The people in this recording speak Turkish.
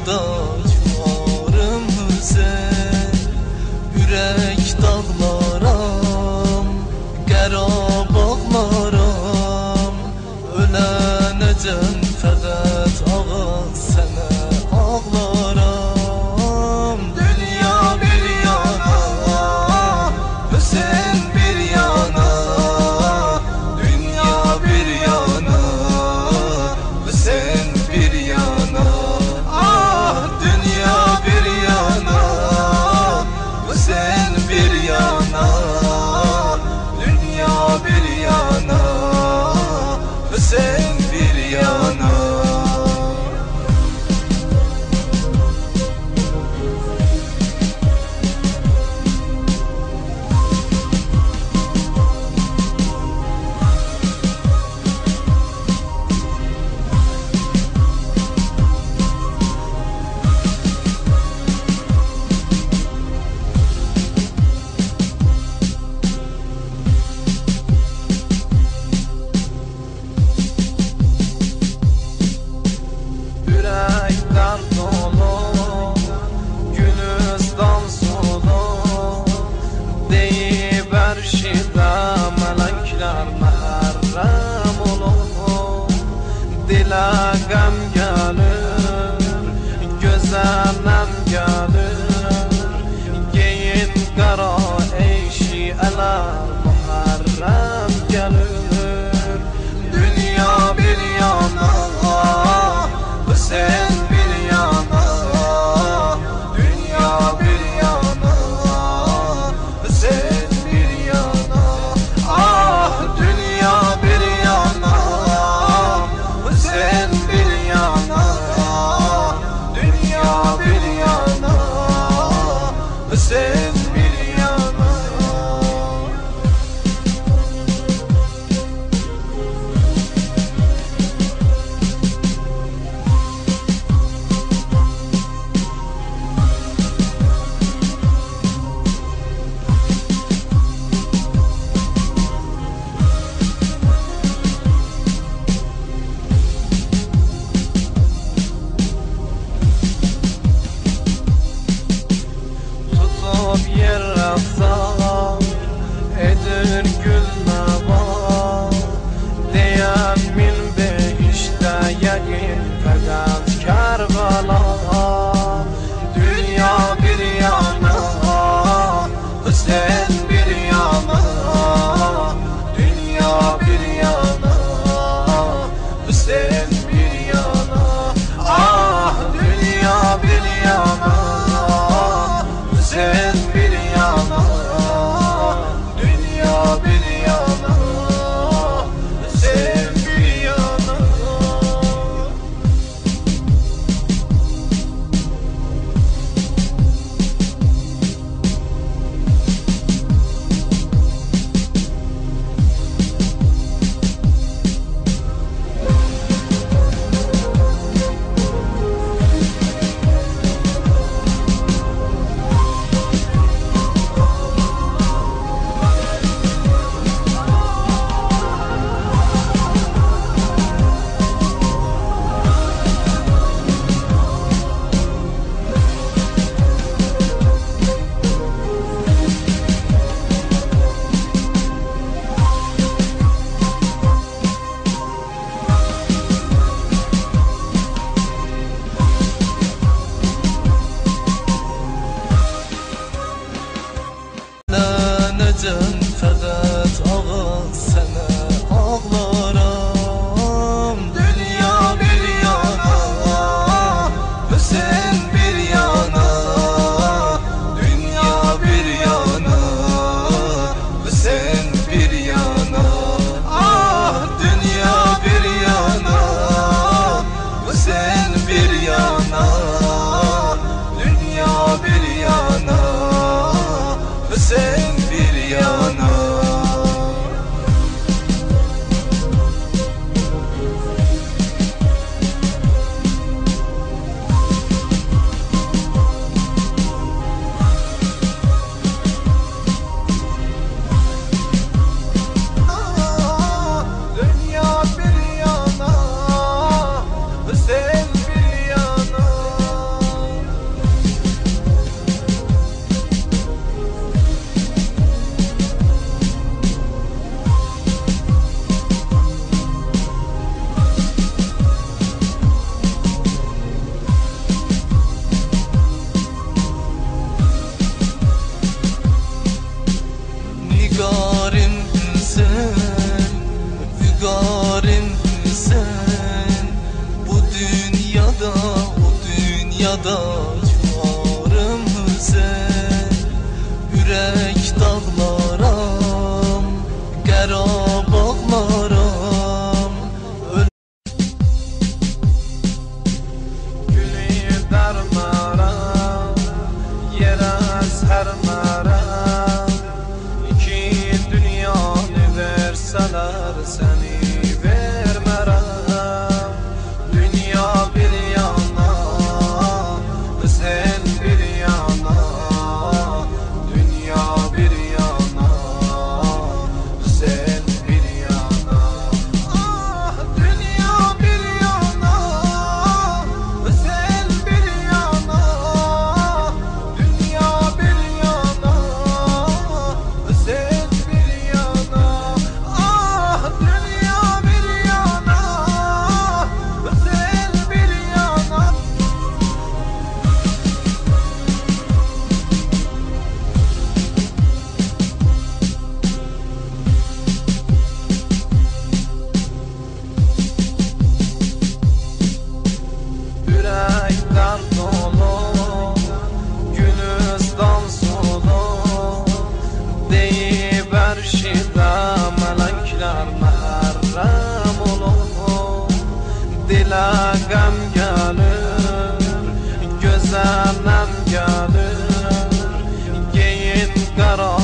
minnettarım Hüseyin. Ürək dağlaram, Qarabağlaram, ölənəcəm fəqət ağız sənə ağlaram. Dünya bir yana, Hüseyin bir yana, dünya bir yana, Hüseyin bir yana. Ah, dünya bir yana, Hüseyin bir yana, dünya bir yana, Hüseyin bir yana. Yürekten dolu, Gülistan solu, deyip her şeyde melekler mehrem olur. Dile gem gelir, göze nem gelir, giyin kara eşiğeler muharrem gelir. Dünya bir yana, Hüseyin bir yana, dünya bir yana, Hüseyin bir yana. Ah, dünya bir yana, Hüseyin bir yana, dünya bir yana, Hüseyin bir yana. Tutup yer raftan edir gül nava, diyen min behişte yakin fakat Kerbala. Dünya bir yana, Hüseyin bir yana, dünya bir yana, Hüseyin bir yana. Ah, dünya bir yana, Hüseyin bir yana, dünya bir yana, Hüseyin bir yana. Ölənəcəm fəqət ağız sənə ağlaram. Dünya bir yana, Hüseyin bir yana, dünya bir yana, Hüseyin bir yana. Ah, dünya bir yana, Hüseyin bir yana, dünya bir yana, Hüseyin bir yana. muhtaçlarımıza, yürek dağlaram, qərab ağlaram. Gülü darmaram, yerə sərməram, iki dünyanı versələr səni vermərəm. Dünya bir yana, sen bir yana, dünya bir yana, sen bir yana. Ah, dünya bir yana, sen bir yana, dünya bir yana, sen bir yana. Ah, dünya bir yana, sen bir yana. Yürekten dolu, günüzden solu, deyip her şeyde melekler mehrem olur. Dile gəm gelir, göze nem gelir, giyin kara